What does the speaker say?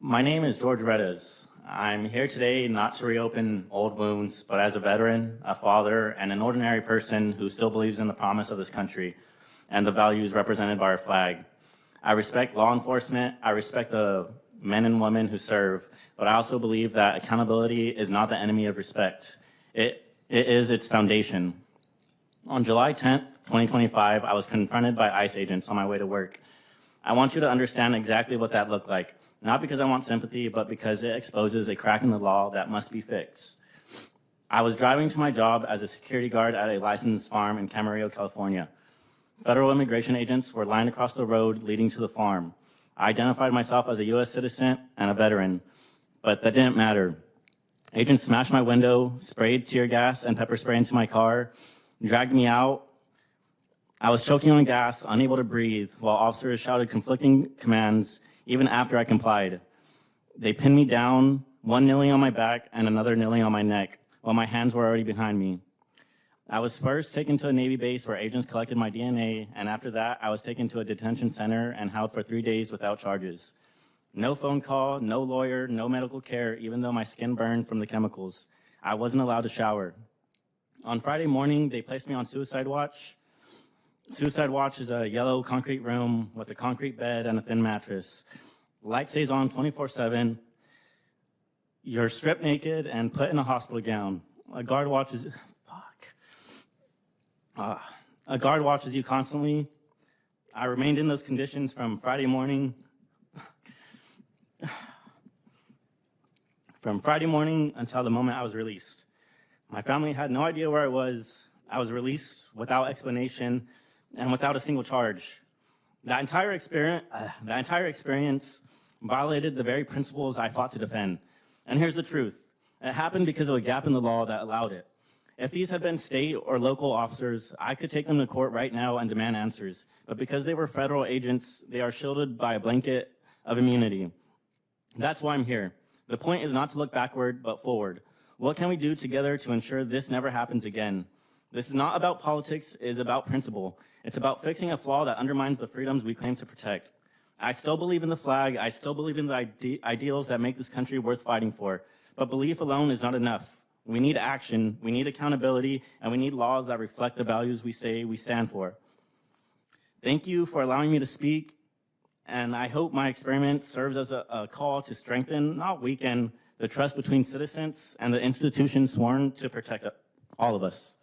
My name is George Retes. I'm here today not to reopen old wounds, but as a veteran, a father, and an ordinary person who still believes in the promise of this country and the values represented by our flag. I respect law enforcement, I respect the men and women who serve, but I also believe that accountability is not the enemy of respect. It is its foundation. On July 10th, 2025, I was confronted by ICE agents on my way to work. I want you to understand exactly what that looked like. Not because I want sympathy, but because it exposes a crack in the law that must be fixed. I was driving to my job as a security guard at a licensed farm in Camarillo, California. Federal immigration agents were lined across the road leading to the farm. I identified myself as a US citizen and a veteran, but that didn't matter. Agents smashed my window, sprayed tear gas and pepper spray into my car, dragged me out. I was choking on gas, unable to breathe, while officers shouted conflicting commands even after I complied. They pinned me down, one kneeling on my back and another kneeling on my neck, while my hands were already behind me. I was first taken to a Navy base where agents collected my DNA, and after that, I was taken to a detention center and held for 3 days without charges. No phone call, no lawyer, no medical care, even though my skin burned from the chemicals. I wasn't allowed to shower. On Friday morning, they placed me on suicide watch. Suicide watch is a yellow concrete room with a concrete bed and a thin mattress. Light stays on 24/7. You're stripped naked and put in a hospital gown. A guard watches you constantly. I remained in those conditions from Friday morning until the moment I was released. My family had no idea where I was. I was released without explanation and without a single charge. That entire experience violated the very principles I fought to defend. And here's the truth. It happened because of a gap in the law that allowed it. If these had been state or local officers, I could take them to court right now and demand answers. But because they were federal agents, they are shielded by a blanket of immunity. That's why I'm here. The point is not to look backward, but forward. What can we do together to ensure this never happens again? This is not about politics, it is about principle. It's about fixing a flaw that undermines the freedoms we claim to protect. I still believe in the flag, I still believe in the ideals that make this country worth fighting for. But belief alone is not enough. We need action, we need accountability, and we need laws that reflect the values we say we stand for. Thank you for allowing me to speak, and I hope my experiment serves as a call to strengthen, not weaken, the trust between citizens and the institutions sworn to protect all of us.